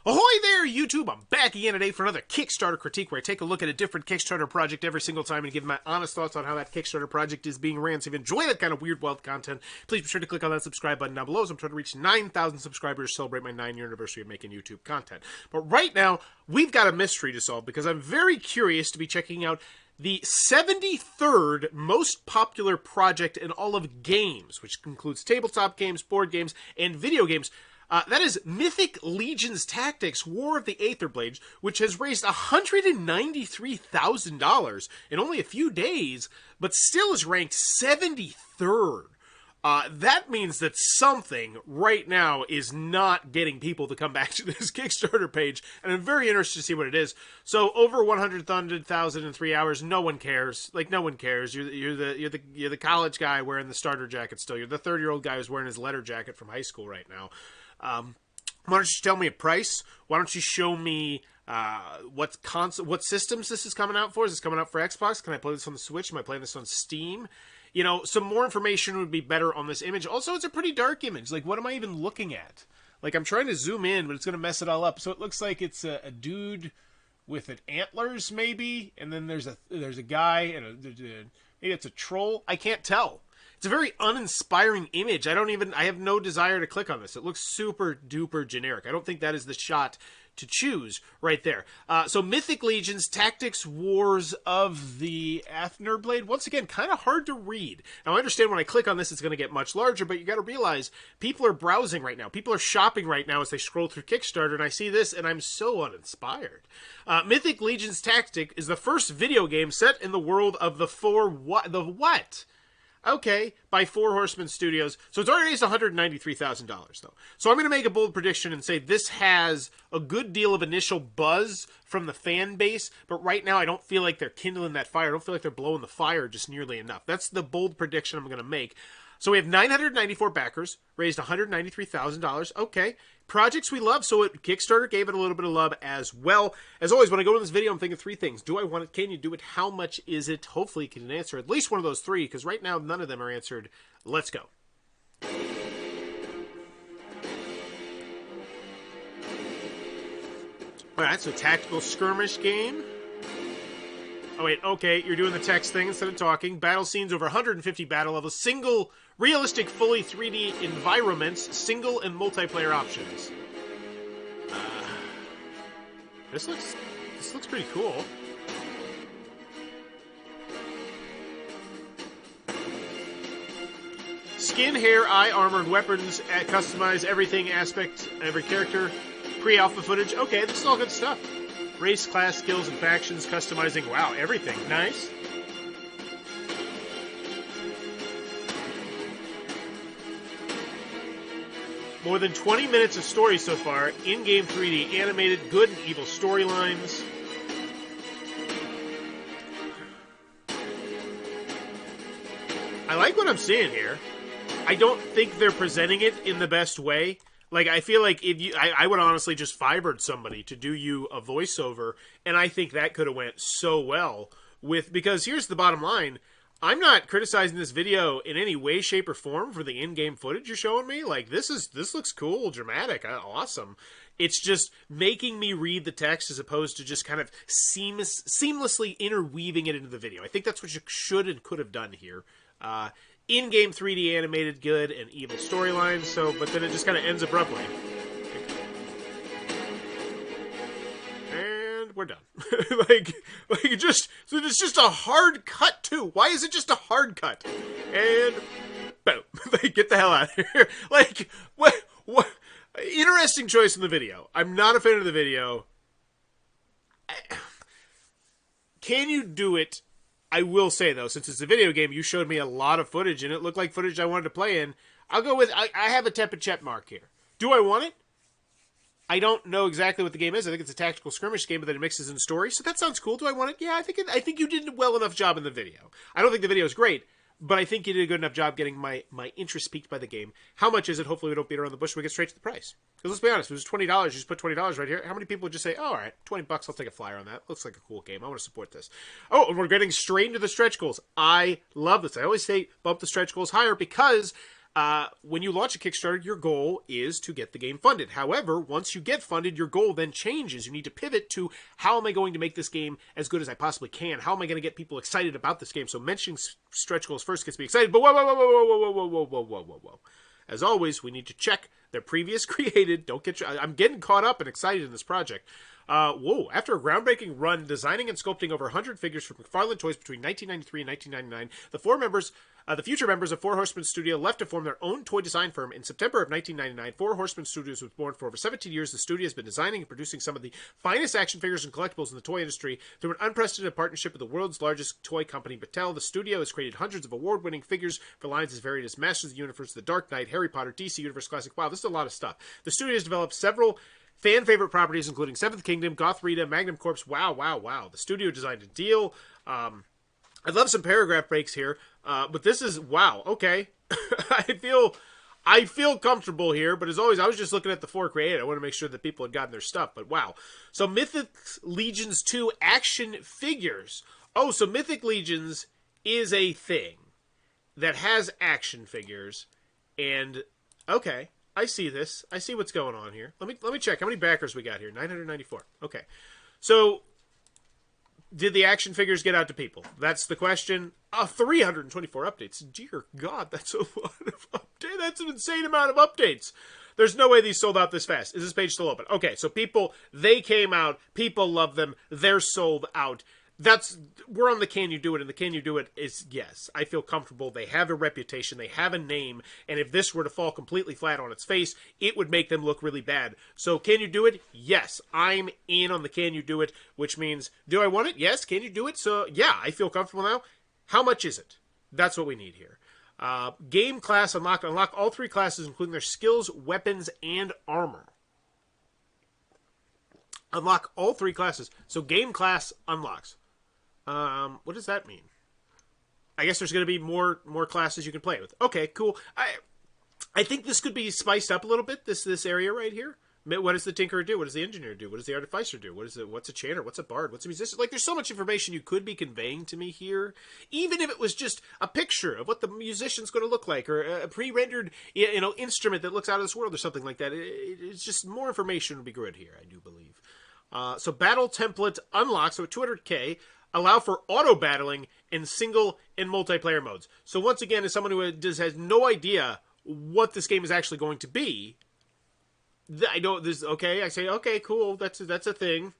Ahoy there, YouTube! I'm back again today for another Kickstarter critique where I take a look at a different Kickstarter project every single time and give my honest thoughts on how that Kickstarter project is being ran. So if you enjoy that kind of weird, wild content, please be sure to click on that subscribe button down below. So I'm trying to reach 9,000 subscribers to celebrate my 9-year anniversary of making YouTube content. But right now, we've got a mystery to solve because I'm very curious to be checking out the 73rd most popular project in all of games, which includes tabletop games, board games, and video games. That is Mythic Legion's Tactics, War of the Aetherblade, which has raised $193,000 in only a few days, but still is ranked 73rd. That means that something right now is not getting people to come back to this Kickstarter page, and I'm very interested to see what it is. So over 100,000 in 3 hours, no one cares. Like, no one cares. You're the college guy wearing the starter jacket still. You're the 30-year-old guy who's wearing his letter jacket from high school right now. Why don't you tell me a price? Why don't you show me what systems this is coming out for? Is this coming out for Xbox? Can I play this on the Switch? Am I playing this on Steam? You know, some more information would be better on this image. Also, it's a pretty dark image. Like, what am I even looking at? Like, I'm trying to zoom in, but it's going to mess it all up. So it looks like it's a dude with an antlers, maybe, and then there's a guy, and maybe it's a troll. I can't tell. It's a very uninspiring image. I have no desire to click on this. It looks super duper generic. I don't think that is the shot to choose right there. So Mythic Legion's Tactics Wars of the Aetherblade. Once again, kind of hard to read. Now, I understand when I click on this, it's going to get much larger, but you got to realize people are browsing right now. People are shopping right now as they scroll through Kickstarter, and I see this, and I'm so uninspired. Mythic Legion's Tactic is the first video game set in the world of the what? Okay, by Four Horsemen Studios. So it's already raised $193,000, though. So I'm going to make a bold prediction and say this has a good deal of initial buzz from the fan base, but right now I don't feel like they're kindling that fire. I don't feel like they're blowing the fire just nearly enough. That's the bold prediction I'm going to make. So we have 994 backers, raised $193,000. Okay. Projects we love, so Kickstarter gave it a little bit of love as well. As always, when I go to this video, I'm thinking three things. Do I want it? Can you do it? How much is it? Hopefully you can answer at least one of those three, because right now none of them are answered. Let's go. Alright, so tactical skirmish game. Oh, wait, okay, you're doing the text thing instead of talking. Battle scenes over 150 battle levels. Single, realistic, fully 3D environments. Single and multiplayer options. This looks pretty cool. Skin, hair, eye, armor, and weapons. Customize everything, aspect, every character. Pre-alpha footage. Okay, this is all good stuff. Race, class, skills, and factions, customizing, wow, everything. Nice. More than 20 minutes of story so far. In-game 3D, animated, good and evil storylines. I like what I'm seeing here. I don't think they're presenting it in the best way. Like, I feel like if I would honestly just fibered somebody to do you a voiceover, and I think that could have went so well because here's the bottom line. I'm not criticizing this video in any way, shape, or form for the in-game footage you're showing me. Like, this looks cool, dramatic, awesome. It's just making me read the text as opposed to just kind of seamlessly interweaving it into the video. I think that's what you should and could have done here. In-game 3D animated, good, and evil storylines, but then it just kind of ends abruptly. And we're done. so it's just a hard cut, too. Why is it just a hard cut? And boom. Get the hell out of here. Like, what? Interesting choice in the video. I'm not a fan of the video. Can you do it? I will say, though, since it's a video game, you showed me a lot of footage, and it looked like footage I wanted to play in. I'll go with, I have a tepid check mark here. Do I want it? I don't know exactly what the game is. I think it's a tactical skirmish game, but then it mixes in story, so that sounds cool. Do I want it? Yeah, I think you did a well enough job in the video. I don't think the video is great, but I think you did a good enough job getting my interest piqued by the game. How much is it? Hopefully we don't beat around the bush. We get straight to the price. Because let's be honest, if it was $20, you just put $20 right here. How many people would just say, oh, all right, $20, I'll take a flyer on that. Looks like a cool game. I want to support this. Oh, and we're getting straight into the stretch goals. I love this. I always say bump the stretch goals higher because when you launch a Kickstarter, your goal is to get the game funded. However, once you get funded, your goal then changes. You need to pivot to, how am I going to make this game as good as I possibly can? How am I going to get people excited about this game? So mentioning stretch goals first gets me excited, but whoa. As always, we need to check their previous created. I'm getting caught up and excited in this project. After a groundbreaking run designing and sculpting over 100 figures from McFarlane Toys between 1993 and 1999, the future members of Four Horsemen Studio left to form their own toy design firm. In September of 1999, Four Horsemen Studios was born. For over 17 years, the studio has been designing and producing some of the finest action figures and collectibles in the toy industry. Through an unprecedented partnership with the world's largest toy company, Mattel, the studio has created hundreds of award-winning figures for lines as varied as Masters of the Universe, The Dark Knight, Harry Potter, DC Universe Classic. Wow, this is a lot of stuff. The studio has developed several fan-favorite properties, including Seventh Kingdom, Goth Rita, Magnum Corps. Wow. The studio designed a deal. I love some paragraph breaks here, but this is, wow, okay. I feel comfortable here, but as always, I was just looking at the four created. I want to make sure that people had gotten their stuff, but wow. So Mythic Legions 2 action figures. Oh, so Mythic Legions is a thing that has action figures, and, okay. I see this. I see what's going on here. Let me check how many backers we got here. 994. Okay. So, did the action figures get out to people? That's the question. 324 updates. Dear God, that's a lot of updates. That's an insane amount of updates. There's no way these sold out this fast. Is this page still open? Okay, so people, they came out. People love them. They're sold out. We're on the Can You Do It, and the Can You Do It is, yes, I feel comfortable. They have a reputation, they have a name, and if this were to fall completely flat on its face, it would make them look really bad. So, Can You Do It? Yes, I'm in on the Can You Do It, which means, do I want it? Yes, can you do it? So, yeah, I feel comfortable now. How much is it? That's what we need here. Game class unlocked. Unlock all three classes, including their skills, weapons, and armor. Unlock all three classes. So, game class unlocks. What does that mean? I guess there's going to be more classes you can play with. Okay, cool. I think this could be spiced up a little bit, this area right here. What does the Tinkerer do? What does the Engineer do? What does the Artificer do? What's a Chanter? What's a Bard? What's a Musician? Like, there's so much information you could be conveying to me here. Even if it was just a picture of what the musician's going to look like, or a pre-rendered, instrument that looks out of this world or something like that. It's just more information would be good here, I do believe. So battle template unlocks, so at 200k, allow for auto-battling in single and multiplayer modes. So once again, as someone who has no idea what this game is actually going to be, I know this. Okay, I say, okay, cool, that's a thing.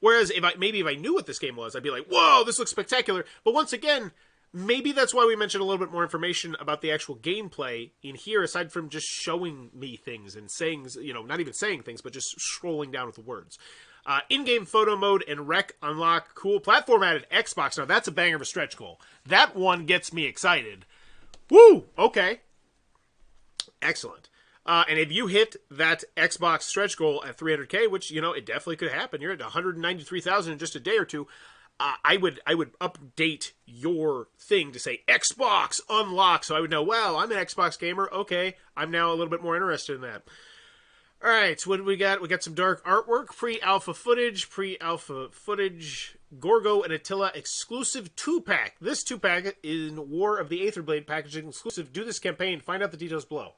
Whereas if I knew what this game was, I'd be like, whoa, this looks spectacular. But once again, maybe that's why we mentioned a little bit more information about the actual gameplay in here, aside from just showing me things and saying, not even saying things, but just scrolling down with the words. In-game photo mode and rec unlock. Cool. Platform added. Xbox. Now, that's a banger of a stretch goal. That one gets me excited. Woo! Okay. Excellent. And if you hit that Xbox stretch goal at 300k, which, it definitely could happen. You're at 193,000 in just a day or two. I would update your thing to say Xbox unlock, so I would know, well, I'm an Xbox gamer. Okay, I'm now a little bit more interested in that. All right, so what do we got? We got some dark artwork, pre-alpha footage, Gorgo and Attila exclusive 2-pack. This 2-pack is in War of the Aetherblade packaging exclusive. Do this campaign. Find out the details below.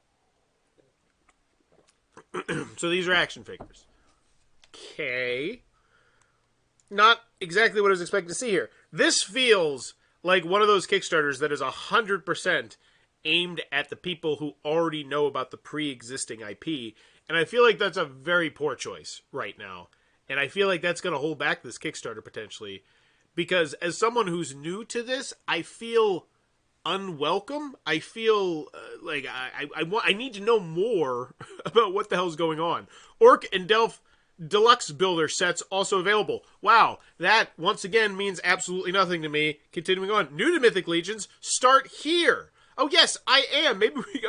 So these are action figures. Okay. Not exactly what I was expecting to see here. This feels like one of those Kickstarters that is 100% aimed at the people who already know about the pre-existing IP. And I feel like that's a very poor choice right now. And I feel like that's going to hold back this Kickstarter potentially. Because as someone who's new to this, I feel unwelcome. I feel like I need to know more about what the hell's going on. Orc and Delph Deluxe Builder sets also available. Wow, that once again means absolutely nothing to me. Continuing on. New to Mythic Legions, start here. Oh yes, I am.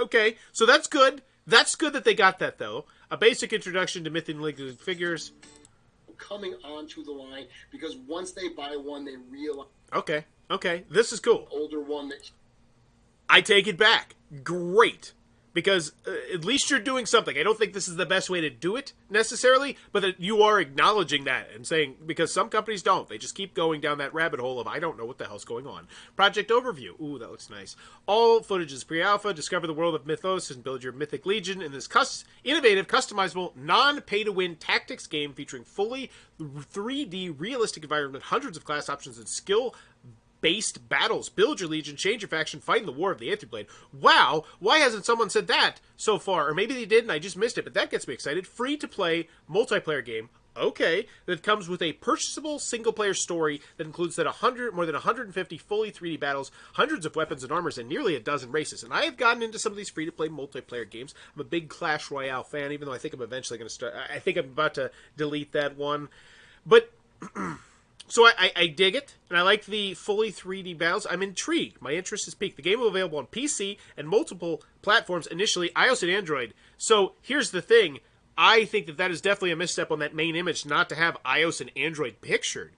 Okay, so that's good. That's good that they got that, though. A basic introduction to Mythic Legion figures. Coming onto the line, because once they buy one, they realize... Okay, this is cool. Older one that... I take it back. Great. because at least you're doing something. I don't think this is the best way to do it necessarily, but that you are acknowledging that and saying, because some companies don't. They just keep going down that rabbit hole of, I don't know what the hell's going on. Project overview. Ooh, that looks nice. All footage is pre-alpha. Discover the world of Mythos and build your Mythic Legion in this innovative, customizable, non-pay-to-win tactics game featuring fully 3D realistic environment, hundreds of class options, and skill-based battles. Build your legion, change your faction, fight in the war of the Aetherblade. Wow, why hasn't someone said that so far? Or maybe they did and I just missed it, but that gets me excited. Free-to-play multiplayer game. Okay, that comes with a purchasable single-player story that includes more than 150 fully 3D battles, hundreds of weapons and armors, and nearly a dozen races. And I have gotten into some of these free-to-play multiplayer games. I'm a big Clash Royale fan, even though I think I'm eventually going to start. I think I'm about to delete that one. But so I dig it, and I like the fully 3D battles. I'm intrigued. My interest is piqued. The game will be available on PC and multiple platforms initially, iOS and Android. So here's the thing. I think that is definitely a misstep on that main image not to have iOS and Android pictured.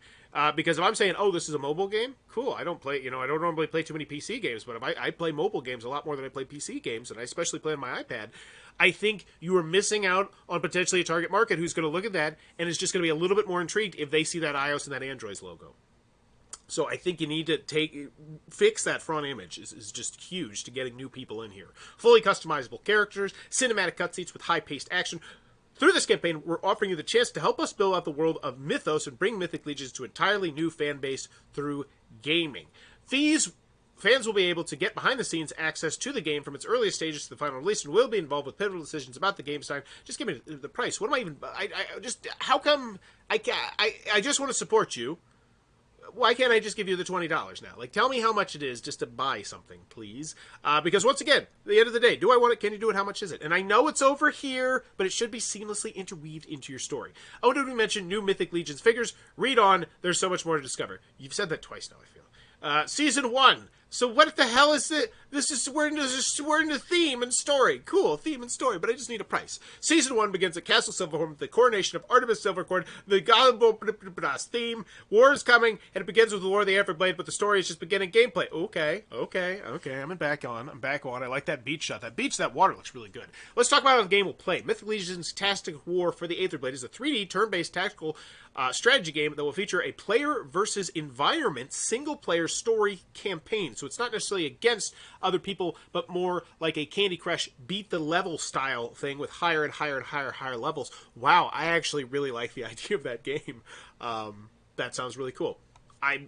Because if I'm saying, oh, this is a mobile game, cool. I don't normally play too many PC games, but if I play mobile games a lot more than I play PC games, and I especially play on my iPad, I think you are missing out on potentially a target market who's going to look at that and is just going to be a little bit more intrigued if they see that iOS and that Android's logo. So I think you need to fix that front image is just huge to getting new people in here. Fully customizable characters, cinematic cutscenes with high-paced action. Through this campaign, we're offering you the chance to help us build out the world of Mythos and bring Mythic Legions to an entirely new fan base through gaming. Fans will be able to get behind-the-scenes access to the game from its earliest stages to the final release and will be involved with pivotal decisions about the game's time. Just give me the price. What am I even... how come... I just want to support you. Why can't I just give you the $20 now? Like, tell me how much it is just to buy something, please. Because once again, at the end of the day, do I want it? Can you do it? How much is it? And I know it's over here, but it should be seamlessly interweaved into your story. Oh, did we mention new Mythic Legions figures? Read on. There's so much more to discover. You've said that twice now, I feel. Season 1. So what the hell is it? We're into theme and story. Cool, theme and story, but I just need a price. Season 1 begins at Castle Silverhorn with the coronation of Artemis Silvercorn, the God theme. War is coming, and it begins with the War of the Aetherblade, but the story is just beginning gameplay. Okay. I'm back on. I like that beach shot. That water looks really good. Let's talk about how the game will play. Mythic Legion's Tactic War for the Aetherblade is a 3D turn-based tactical strategy game that will feature a player versus environment single-player story campaign. So it's not necessarily against other people, but more like a Candy Crush beat the level style thing with higher and higher levels. Wow, I actually really like the idea of that game. That sounds really cool. I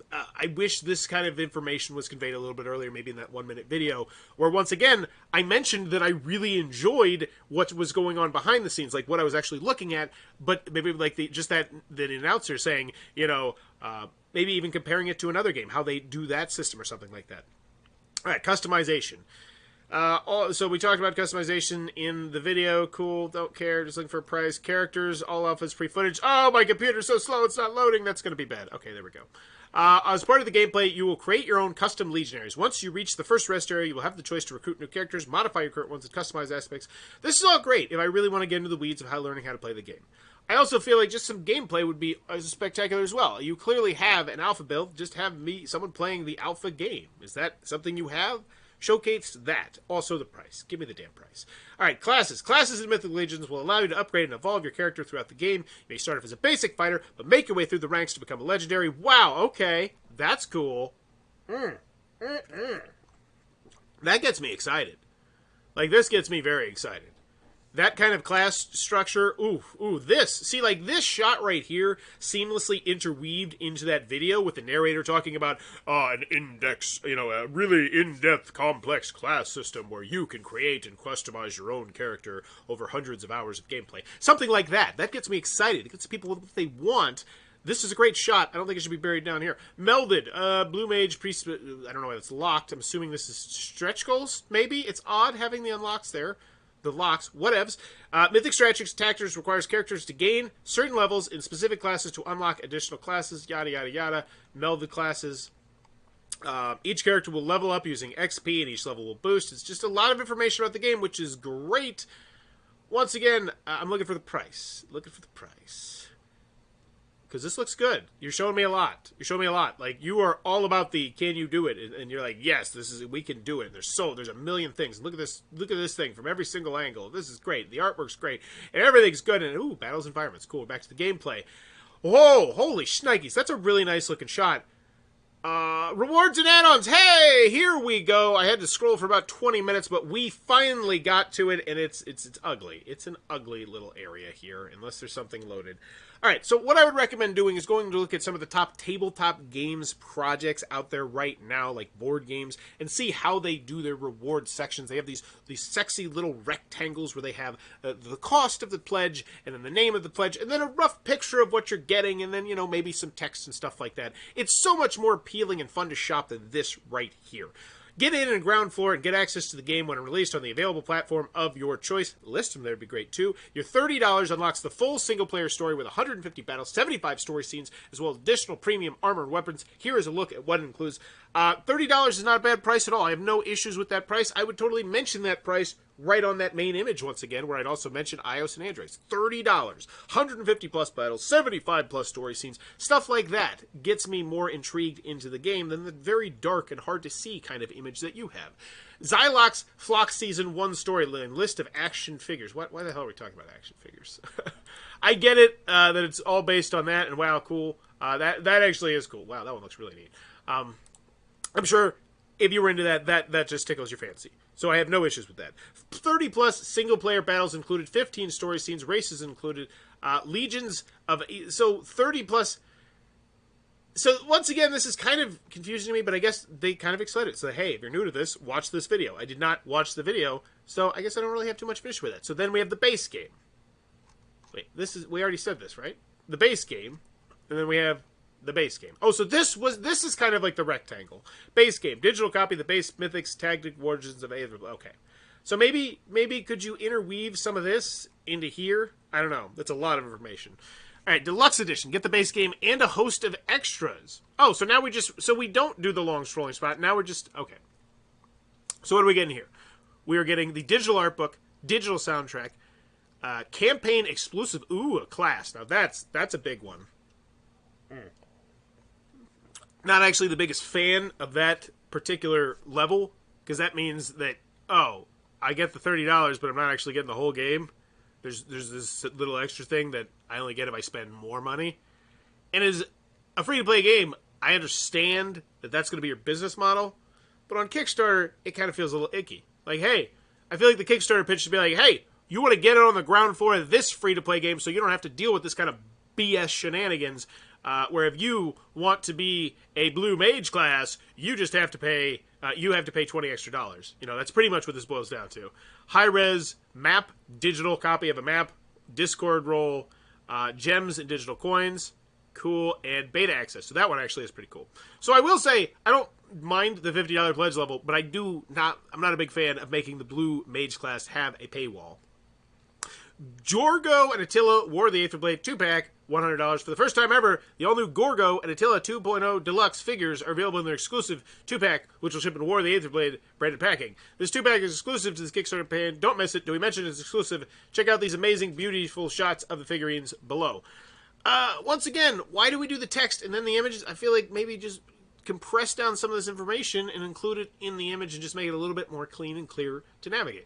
wish this kind of information was conveyed a little bit earlier, maybe in that 1-minute video, where once again, I mentioned that I really enjoyed what was going on behind the scenes, like what I was actually looking at, but maybe like the announcer saying, maybe even comparing it to another game, how they do that system or something like that. All right, customization. So we talked about customization in the video. Cool, don't care, just looking for a price. Characters, all off as free footage. Oh, my computer's so slow, it's not loading. That's going to be bad. Okay, there we go. As part of the gameplay, you will create your own custom legionaries. Once you reach the first rest area, you will have the choice to recruit new characters, modify your current ones, and customize aspects. This is all great if I really want to get into the weeds of learning how to play the game. I also feel like just some gameplay would be spectacular as well. You clearly have an alpha build. Just have someone playing the alpha game. Is that something you have? Showcase that. Also the price. Give me the damn price. Alright, classes. Classes in Mythic Legions will allow you to upgrade and evolve your character throughout the game. You may start off as a basic fighter, but make your way through the ranks to become a legendary. Wow, okay. That's cool. That gets me excited. Like, this gets me very excited. That kind of class structure, this shot right here seamlessly interweaved into that video with the narrator talking about an index, a really in-depth, complex class system where you can create and customize your own character over hundreds of hours of gameplay. Something like that. That gets me excited. It gets people what they want. This is a great shot. I don't think it should be buried down here. Melded. Blue Mage, Priest. I don't know why it's locked. I'm assuming this is stretch goals, maybe? It's odd having the unlocks there. The locks, whatevs. Mythic Strategies Tactics requires characters to gain certain levels in specific classes to unlock additional classes, yada, yada, yada. Meld the classes. Each character will level up using XP, and each level will boost. It's just a lot of information about the game, which is great. Once again, I'm looking for the price. because this looks good. You're showing me a lot. You're showing me a lot. Like, you are all about the can you do it, and you're like, yes, we can do it. There's a million things. Look at this thing from every single angle. This is great. The artwork's great, and everything's good. And ooh, battles environments, cool. Back to the gameplay. Whoa, holy shnikes, that's a really nice looking shot. Rewards and add-ons. Hey, here we go. I had to scroll for about 20 minutes, but we finally got to it, and it's ugly. It's an ugly little area here, unless there's something loaded. All right, so what I would recommend doing is going to look at some of the top tabletop games projects out there right now, like board games, and see how they do their reward sections. They have these sexy little rectangles where they have the cost of the pledge, and then the name of the pledge, and then a rough picture of what you're getting, and then, you know, maybe some text and stuff like that. It's so much more appealing and fun to shop than this right here. Get in and ground floor and get access to the game when released on the available platform of your choice. List them there would be great too. Your $30 unlocks the full single-player story with 150 battles, 75 story scenes, as well as additional premium armor and weapons. Here is a look at what it includes. $30 is not a bad price at all. I have no issues with that price. I would totally mention that price right on that main image once again, where I'd also mention iOS and Android. $30, 150 plus battles, 75 plus story scenes, stuff like that gets me more intrigued into the game than the very dark and hard to see kind of image that you have. Xylox Flock Season 1 storyline, list of action figures. Why the hell are we talking about action figures? I get it, that it's all based on that, and wow, cool. That actually is cool. Wow, that one looks really neat. I'm sure if you were into that just tickles your fancy. So I have no issues with that. 30 plus single player battles included, 15 story scenes, races included, legions of, so 30 plus. So once again, this is kind of confusing to me, but I guess they kind of explained it. So hey, if you're new to this, watch this video. I did not watch the video, so I guess I don't really have too much fish with it. So then we have the base game. Wait, we already said this, right? The base game, and then we have the base game. Oh, so this is kind of like the rectangle. Base game. Digital copy of the base Mythics Tactic Origins of Aetherblade. Okay. So maybe could you interweave some of this into here? I don't know. That's a lot of information. All right, Deluxe Edition. Get the base game and a host of extras. Oh, so now we don't do the long scrolling spot. Now we're just, okay. So what are we getting here? We are getting the digital art book, digital soundtrack, campaign exclusive. Ooh, a class. Now that's a big one. Not actually the biggest fan of that particular level, because that means that, oh, I get the $30, but I'm not actually getting the whole game. There's this little extra thing that I only get if I spend more money. And as a free-to-play game, I understand that that's going to be your business model, but on Kickstarter, it kind of feels a little icky. Like, hey, I feel like the Kickstarter pitch should be like, hey, you want to get it on the ground floor of this free-to-play game so you don't have to deal with this kind of BS shenanigans, where if you want to be a blue mage class, you just have to pay $20 extra. You know, that's pretty much what this boils down to. High-res map, digital copy of a map, Discord role, gems and digital coins, cool, and beta access. So that one actually is pretty cool. So I will say, I don't mind the $50 pledge level, but I'm not a big fan of making the blue mage class have a paywall. Jorgo and Attila War of the Aetherblade 2-pack, $100. For the first time ever, the all-new Gorgo and Attila 2.0 Deluxe figures are available in their exclusive 2-pack, which will ship in War of the Aetherblade branded packing. This 2-pack is exclusive to this Kickstarter campaign. Don't miss it. Do we mention it's exclusive? Check out these amazing, beautiful shots of the figurines below. Once again, why do we do the text and then the images? I feel like maybe just compress down some of this information and include it in the image and just make it a little bit more clean and clear to navigate.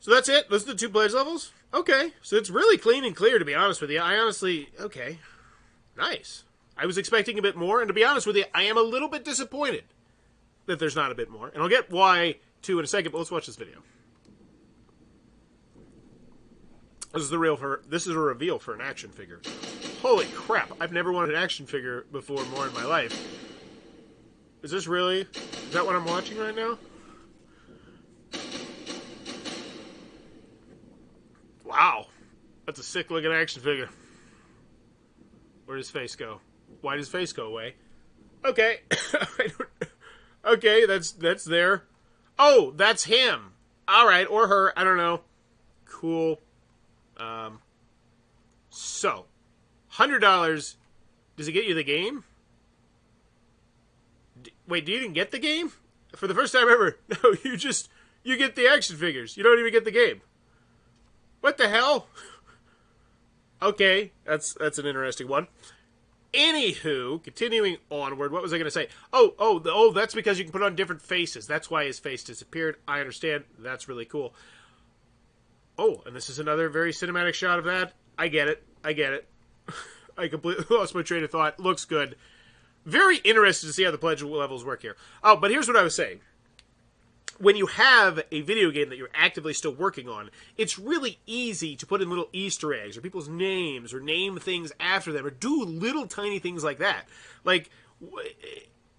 So that's it? Those are the 2 pledge levels? Okay. So it's really clean and clear, to be honest with you. Okay. Nice. I was expecting a bit more, and to be honest with you, I am a little bit disappointed that there's not a bit more. And I'll get why, too, in a second, but let's watch this video. This is a reveal for an action figure. Holy crap. I've never wanted an action figure before more in my life. Is this really? Is that what I'm watching right now? Wow. That's a sick looking action figure. Where does his face go? Why does his face go away? Okay. Okay, that's there. Oh, that's him. Alright, or her. I don't know. Cool. So, $100. Does it get you the game? Wait, do you even get the game? For the first time ever. No, you get the action figures. You don't even get the game. What the hell? Okay, that's an interesting one. Anywho, continuing onward, what was I going to say? Oh, that's because you can put on different faces. That's why his face disappeared. I understand. That's really cool. Oh, and this is another very cinematic shot of that. I get it. I completely lost my train of thought. Looks good. Very interested to see how the pledge levels work here. Oh, but here's what I was saying. When you have a video game that you're actively still working on, it's really easy to put in little Easter eggs or people's names or name things after them or do little tiny things like that. Like,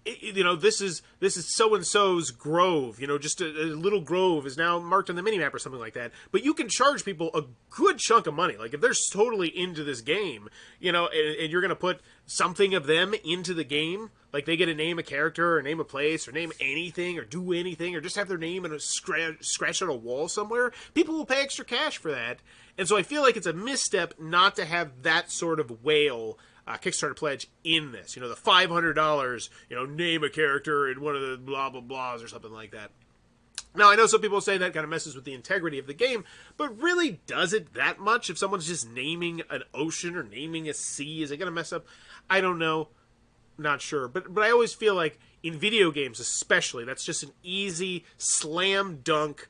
this is so-and-so's grove. Just a little grove is now marked on the minimap or something like that. But you can charge people a good chunk of money. Like, if they're totally into this game, and you're going to put something of them into the game, like they get to name a character or name a place or name anything or do anything or just have their name in a scratched on a wall somewhere, people will pay extra cash for that. And so I feel like it's a misstep not to have that sort of whale Kickstarter pledge in this. The $500, name a character in one of the blah, blah, blahs or something like that. Now, I know some people say that kind of messes with the integrity of the game, but really does it that much? If someone's just naming an ocean or naming a sea, is it going to mess up? I don't know. Not sure. But I always feel like in video games especially, that's just an easy slam dunk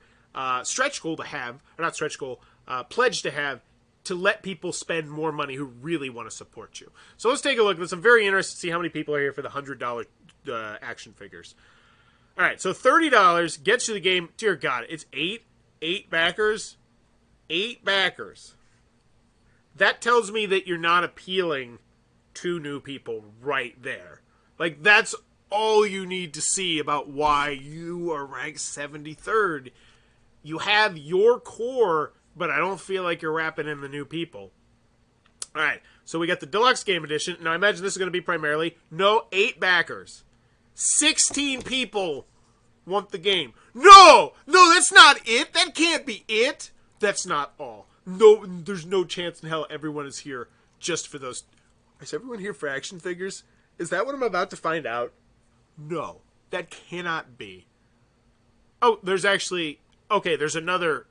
stretch goal to have, or not stretch goal, pledge to have, to let people spend more money who really want to support you. So let's take a look. I'm very interested to see how many people are here for the $100 action figures. All right, so $30 gets you the game. Dear God, it's eight backers. 8 backers. That tells me that you're not appealing to new people right there. Like, that's all you need to see about why you are ranked 73rd. You have your core, but I don't feel like you're wrapping in the new people. All right, so we got the Deluxe Game Edition. Now, I imagine this is going to be primarily 8 backers. 16 people want the game. No, that's not it. That can't be it. That's not all. No, there's no chance in hell everyone is here just for those. Is everyone here for action figures? Is that what I'm about to find out? No, that cannot be. Oh, there's actually... Okay, there's another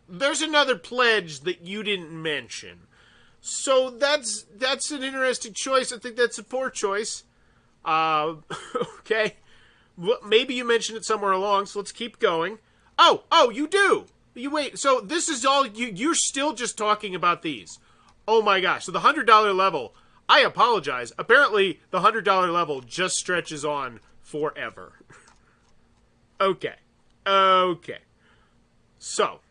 pledge that you didn't mention. So that's an interesting choice. I think that's a poor choice. Okay. Well, maybe you mentioned it somewhere along, so let's keep going. Oh, you do. You wait. So this is all you're still just talking about these. Oh my gosh. So the $100 level, I apologize. Apparently the $100 level just stretches on forever. Okay. So,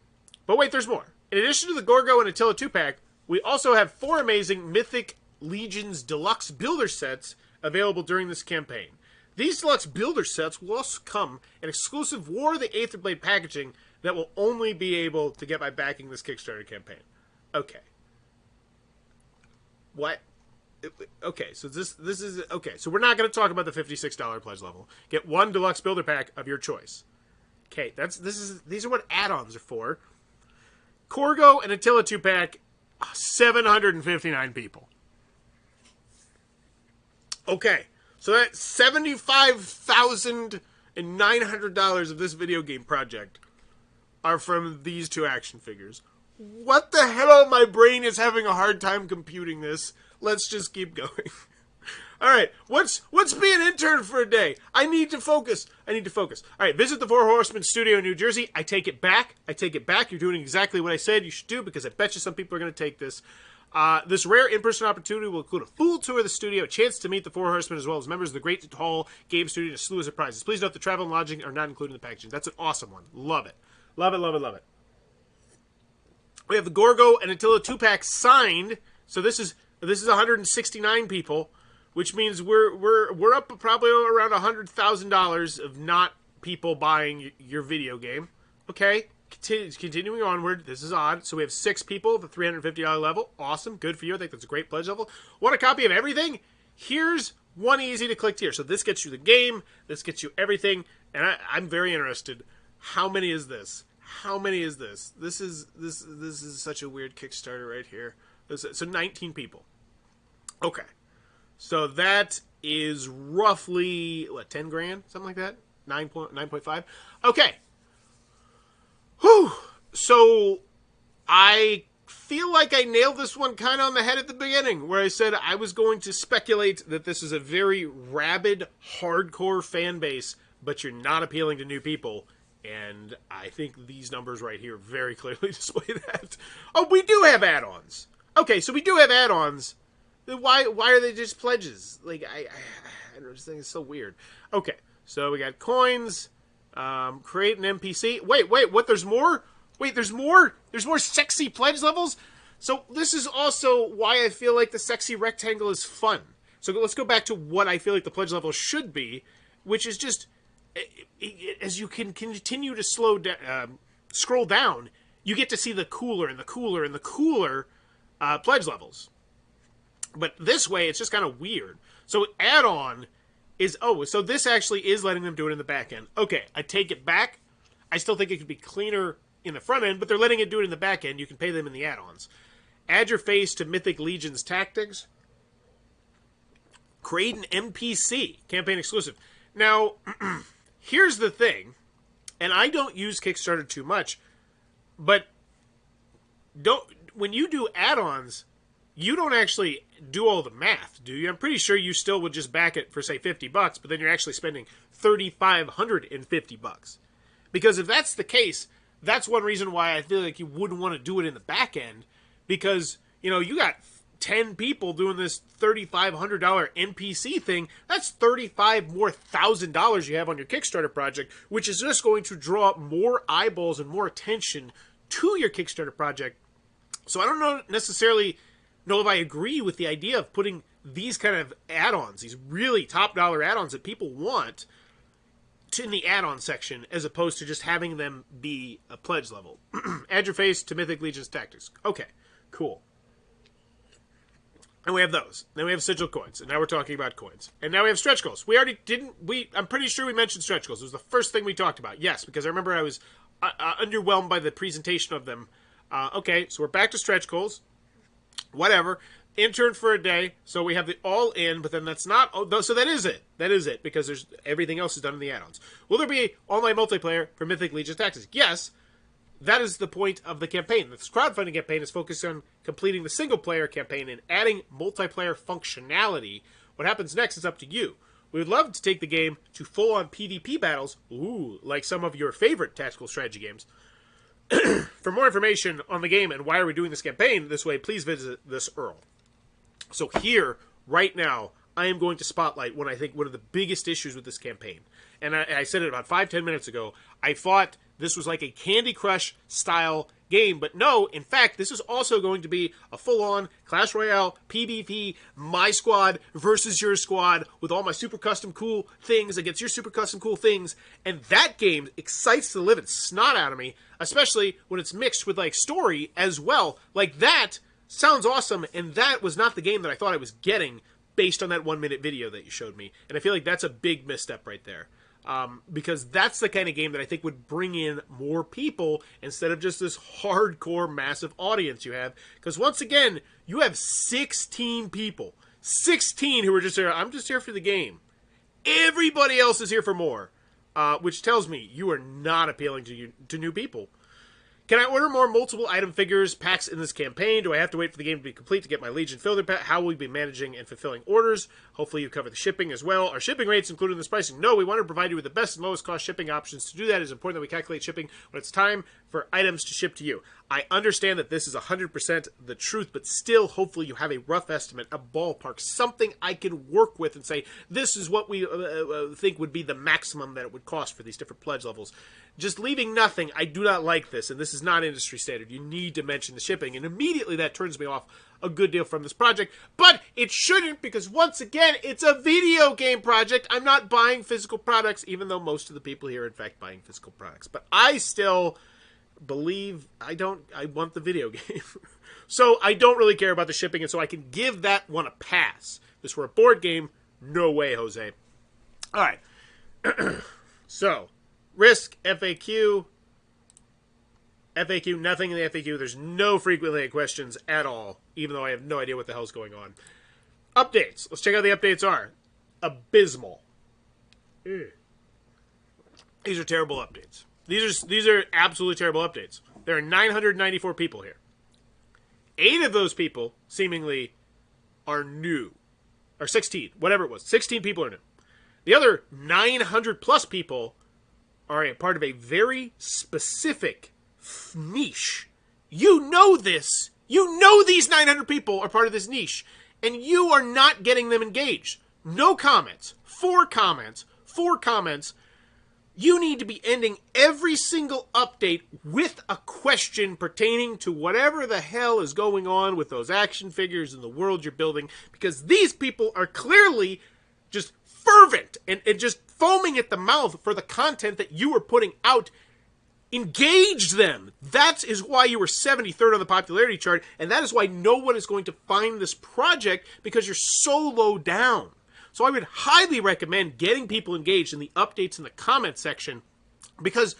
but wait, there's more. In addition to the Gorgo and Attila 2-pack, we also have 4 amazing Mythic Legions Deluxe Builder sets available during this campaign. These Deluxe Builder sets will also come in exclusive War of the Aetherblade packaging that will only be able to get by backing this Kickstarter campaign. Okay. What? Okay, so this is... Okay, so we're not going to talk about the $56 pledge level. Get 1 Deluxe Builder pack of your choice. Okay, these are what add-ons are for. Corgo and Attila 2-pack, 759 people. Okay, so that's $75,900 of this video game project are from these 2 action figures. What the hell? My brain is having a hard time computing this. Let's just keep going. All right, what's be an intern for a day? I need to focus. All right, visit the Four Horsemen studio in New Jersey. I take it back. You're doing exactly what I said you should do, because I bet you some people are going to take this. This rare in-person opportunity will include a full tour of the studio, a chance to meet the Four Horsemen, as well as members of the Great Hall Game Studio, and a slew of surprises. Please note the travel and lodging are not included in the packaging. That's an awesome one. Love it. Love it. We have the Gorgo and Attila 2-pack signed. So this is 169 people, which means we're up probably around $100,000 of not people buying your video game. Okay, continuing onward. This is odd. So we have 6 people at the $350 level. Awesome, good for you. I think that's a great pledge level. Want a copy of everything? Here's one easy to click tier. So this gets you the game. This gets you everything, and I'm very interested. How many is this? This is such a weird Kickstarter right here. So 19 people. Okay. So that is roughly, 10 grand? Something like that? 9.5? Okay. Whew. So I feel like I nailed this one kind of on the head at the beginning, where I said I was going to speculate that this is a very rabid, hardcore fan base, but you're not appealing to new people. And I think these numbers right here very clearly display that. Oh, we do have add-ons. Okay, so we do have add-ons. Why are they just pledges? Like, I just think it's so weird. Okay, so we got coins, create an NPC. Wait, what? There's more? Wait, there's more? There's more sexy pledge levels? So this is also why I feel like the sexy rectangle is fun. So let's go back to what I feel like the pledge level should be, which is just, as you can continue to scroll down, you get to see the cooler and the cooler and the cooler pledge levels. But this way, it's just kind of weird. So add-on is, so this actually is letting them do it in the back end. Okay, I take it back. I still think it could be cleaner in the front end, but they're letting it do it in the back end. You can pay them in the add-ons. Add your face to Mythic Legion's tactics. Create an NPC, campaign exclusive. Now, here's the thing, and I don't use Kickstarter too much, but when you do add-ons, you don't actually do all the math, do you? I'm pretty sure you still would just back it for, say, $50, but then you're actually spending $3,550. Because if that's the case, that's one reason why I feel like you wouldn't want to do it in the back end, because, you got 10 people doing this $3,500 NPC thing. That's $35,000 more you have on your Kickstarter project, which is just going to draw more eyeballs and more attention to your Kickstarter project. So I don't necessarily know if I agree with the idea of putting these kind of add-ons, these really top dollar add-ons that people want, in the add-on section, as opposed to just having them be a pledge level. Add your face to Mythic Legion's tactics. Okay, cool. And we have those. Then we have sigil coins, and now we're talking about coins. And now we have stretch goals. I'm pretty sure we mentioned stretch goals. It was the first thing we talked about. Yes, because I remember I was underwhelmed by the presentation of them. Okay, so we're back to stretch goals. Whatever. Intern for a day. So we have the all-in, but then that's not... so that is it. That is it, because everything else is done in the add-ons. Will there be online multiplayer for Mythic Legion Tactics? Yes. That is the point of the campaign. This crowdfunding campaign is focused on completing the single-player campaign and adding multiplayer functionality. What happens next is up to you. We would love to take the game to full-on PvP battles, like some of your favorite tactical strategy games. For more information on the game and why are we doing this campaign this way, please visit this URL. So here, right now, I am going to spotlight what I think one of the biggest issues with this campaign. And I said it about 5-10 minutes ago. I thought this was like a Candy Crush style game, but no, in fact, this is also going to be a full-on Clash Royale, PvP, my squad versus your squad with all my super custom cool things against your super custom cool things, and that game excites the living snot out of me, especially when it's mixed with, like, story as well. Like, that sounds awesome, and that was not the game that I thought I was getting based on that 1-minute video that you showed me, and I feel like that's a big misstep right there. Because that's the kind of game that I think would bring in more people instead of just this hardcore massive audience you have. Because once again, you have 16 people. 16 who are just here. I'm just here for the game. Everybody else is here for more. Which tells me you are not appealing to new people. Can I order more multiple item figures packs in this campaign? Do I have to wait for the game to be complete to get my Legion Filter pack? How will we be managing and fulfilling orders? Hopefully you cover the shipping as well. Are shipping rates included in this pricing? No, we want to provide you with the best and lowest cost shipping options. To do that, it is important that we calculate shipping when it's time for items to ship to you. I understand that this is 100% the truth, but still, hopefully you have a rough estimate, a ballpark, something I can work with and say, this is what we think would be the maximum that it would cost for these different pledge levels. Just leaving nothing, I do not like this, and this is not industry standard. You need to mention the shipping, and immediately that turns me off a good deal from this project. But it shouldn't, because once again, it's a video game project. I'm not buying physical products, even though most of the people here are in fact buying physical products. But I still believe I want the video game. So I don't really care about the shipping, and so I can give that one a pass. If this were a board game, no way, Jose. All right. So, risk, FAQ, nothing in the FAQ. There's no frequently asked questions at all, even though I have no idea what the hell's going on. Updates. Let's check out the updates are. Abysmal. These are terrible updates. These are absolutely terrible updates. There are 994 people here. 8 of those people, seemingly, are new. Or 16, whatever it was. 16 people are new. The other 900 plus people are a part of a very specific niche. You know this. You know these 900 people are part of this niche. And you are not getting them engaged. No comments. 4 comments. 4 comments. You need to be ending every single update with a question pertaining to whatever the hell is going on with those action figures in the world you're building, because these people are clearly just fervent and just foaming at the mouth for the content that you are putting out. Engage them. That is why you were 73rd on the popularity chart, and that is why no one is going to find this project, because you're so low down. So I would highly recommend getting people engaged in the updates in the comment section, because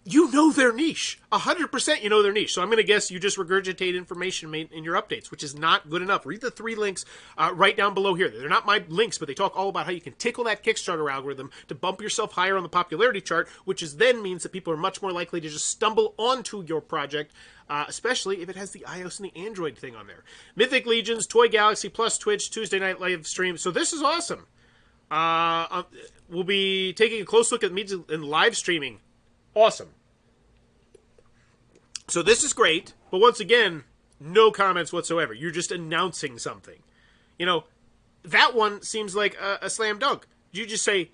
you know their niche. 100% you know their niche. So I'm going to guess you just regurgitate information in your updates, which is not good enough. Read the 3 links right down below here. They're not my links, but they talk all about how you can tickle that Kickstarter algorithm to bump yourself higher on the popularity chart, which then means that people are much more likely to just stumble onto your project, especially if it has the iOS and the Android thing on there. Mythic Legions, Toy Galaxy, plus Twitch, Tuesday night live stream. So this is awesome. We'll be taking a close look at media and live streaming. Awesome. So this is great, but once again, no comments whatsoever. You're just announcing something. You know, that one seems like a slam dunk. You just say,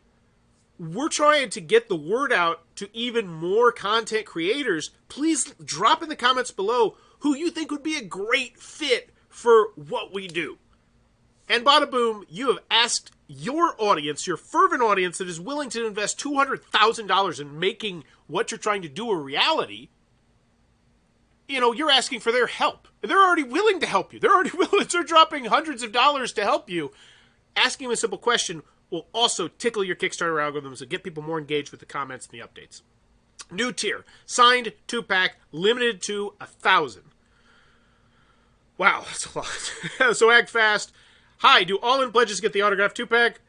we're trying to get the word out to even more content creators. Please drop in the comments below who you think would be a great fit for what we do. And bada boom, you have asked your audience, your fervent audience that is willing to invest $200,000 in making what you're trying to do a reality. You know, you're asking for their help. They're already willing to help you. They're already willing. They're dropping hundreds of dollars to help you. Asking them a simple question will also tickle your Kickstarter algorithms and get people more engaged with the comments and the updates. New tier. Signed 2-pack, limited to 1,000. Wow, that's a lot. So act fast. Hi, do all-in pledges get the autographed 2-pack?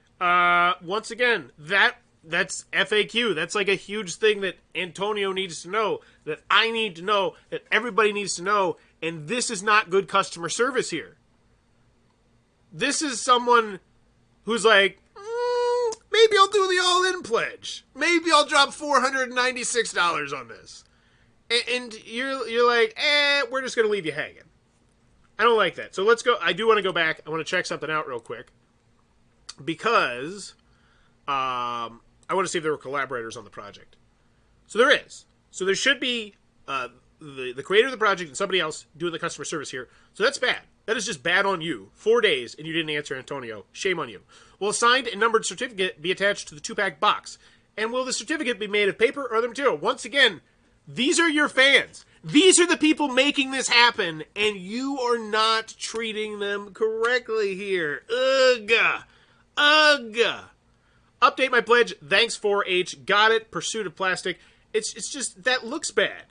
Once again, that's FAQ. That's like a huge thing that Antonio needs to know, that I need to know, that everybody needs to know, and this is not good customer service here. This is someone who's like, maybe I'll do the all-in pledge. Maybe I'll drop $496 on this. And you're like, we're just going to leave you hanging. I don't like that. So let's go. I do want to go back. I want to check something out real quick, because I want to see if there were collaborators on the project. So there is. So there should be the creator of the project and somebody else doing the customer service here. So that's bad. That is just bad on you. 4 days and you didn't answer, Antonio. Shame on you. Will a signed and numbered certificate be attached to the 2-pack box? And will the certificate be made of paper or other material? Once again, these are your fans. These are the people making this happen, and you are not treating them correctly here. Ugh. Ugh. Update my pledge. Thanks 4H. Got it. Pursuit of plastic. It's just, that looks bad.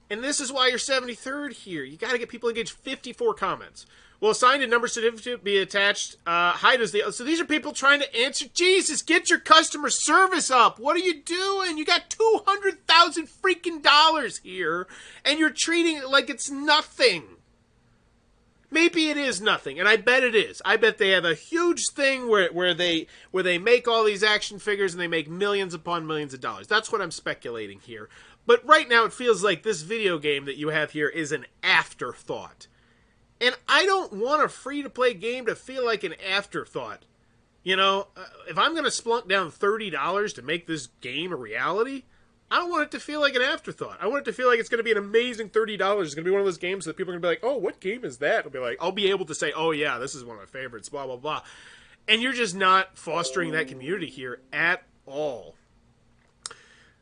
And this is why you're 73rd here. You got to get people engaged. 54 comments. Will a signed and numbered certificate be attached? Hi, does the... So these are people trying to answer. Jesus, get your customer service up. What are you doing? You got $200,000 freaking dollars here, and you're treating it like it's nothing. Maybe it is nothing, and I bet it is. I bet they have a huge thing where they make all these action figures and they make millions upon millions of dollars. That's what I'm speculating here. But right now it feels like this video game that you have here is an afterthought. And I don't want a free-to-play game to feel like an afterthought. You know, if I'm going to splunk down $30 to make this game a reality, I don't want it to feel like an afterthought. I want it to feel like it's going to be an amazing $30. It's going to be one of those games that people are going to be like, oh, what game is that? I'll be able to say, oh, yeah, this is one of my favorites, blah, blah, blah. And you're just not fostering that community here at all.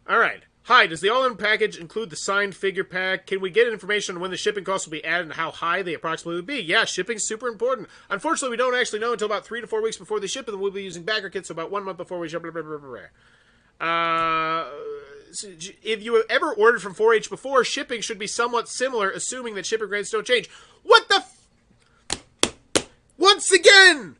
All right. Hi, does the all-in package include the signed figure pack? Can we get information on when the shipping costs will be added and how high they approximately will be? Yeah, shipping's super important. Unfortunately, we don't actually know until about 3 to 4 weeks before they ship, and we'll be using backer kits, so about 1 month before we ship. Blah, blah, blah, blah, blah. If you have ever ordered from 4H before, shipping should be somewhat similar, assuming that shipping rates don't change. What the Once again!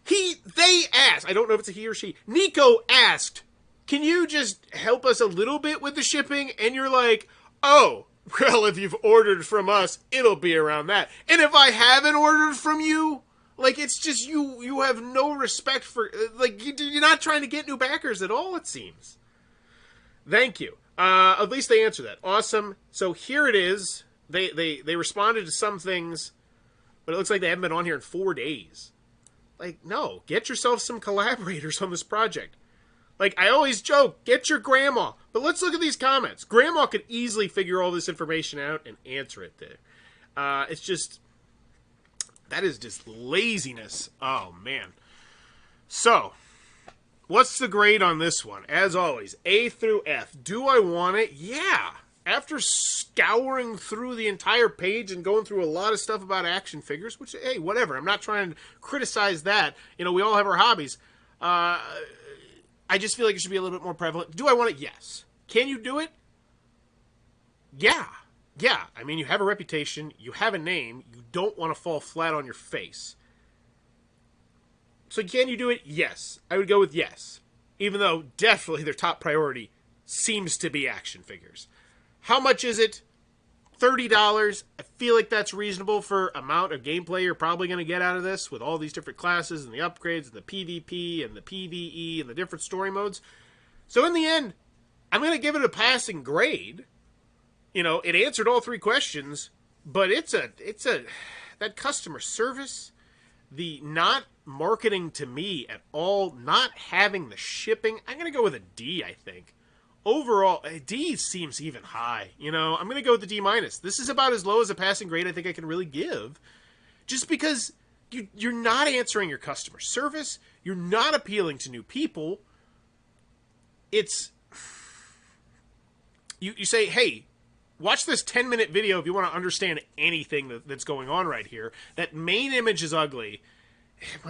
They asked, I don't know if it's a he or she, Nico asked, can you just help us a little bit with the shipping? And you're like, oh, Well, if you've ordered from us, it'll be around that. And if I haven't ordered from you, like, it's just you have no respect for, like, you're not trying to get new backers at all, it seems. Thank you. At least they answered that. Awesome. So here it is. They responded to some things, but it looks like they haven't been on here in 4 days. Like, no, get yourself some collaborators on this project. Like, I always joke, get your grandma. But let's look at these comments. Grandma could easily figure all this information out and answer it there. It's just, that is just laziness. Oh, man. So, what's the grade on this one? As always, A through F. Do I want it? Yeah. After scouring through the entire page and going through a lot of stuff about action figures, which, hey, whatever. I'm not trying to criticize that. You know, we all have our hobbies. I just feel like it should be a little bit more prevalent. Do I want it? Yes. Can you do it? Yeah. Yeah. I mean, you have a reputation. You have a name. You don't want to fall flat on your face. So can you do it? Yes. I would go with yes. Even though definitely their top priority seems to be action figures. How much is it? $30. I feel like that's reasonable for amount of gameplay you're probably going to get out of this with all these different classes and the upgrades and the PvP and the PvE and the different story modes. So in the end, I'm going to give it a passing grade. You know, it answered all 3 questions, but that customer service, the not marketing to me at all, not having the shipping, I'm going to go with a D, I think. Overall, a D seems even high. You know, I'm going to go with the D-. This is about as low as a passing grade I think I can really give. Just because you're not answering your customer service. You're not appealing to new people. It's... You say, hey, watch this 10-minute video if you want to understand anything that's going on right here. That main image is ugly.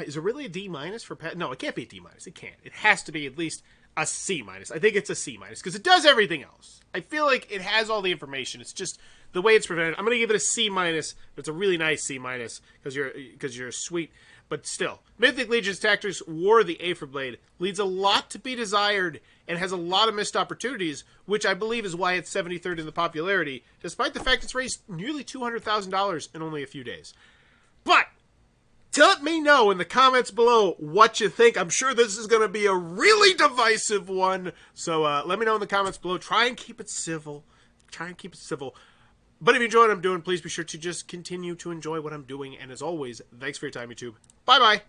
Is it really a D- for... No, it can't be a D-. It can't. It has to be at least... a C-. I think it's a C- because it does everything else. I feel like it has all the information. It's just the way it's presented. I'm going to give it a C-, but it's a really nice C- because you're sweet. But still, Mythic Legion's Tactics War of the Aetherblade leaves a lot to be desired and has a lot of missed opportunities, which I believe is why it's 73rd in the popularity, despite the fact it's raised nearly $200,000 in only a few days. But let me know in the comments below what you think. I'm sure this is going to be a really divisive one. So let me know in the comments below. Try and keep it civil. But if you enjoy what I'm doing, please be sure to just continue to enjoy what I'm doing. And as always, thanks for your time, YouTube. Bye-bye.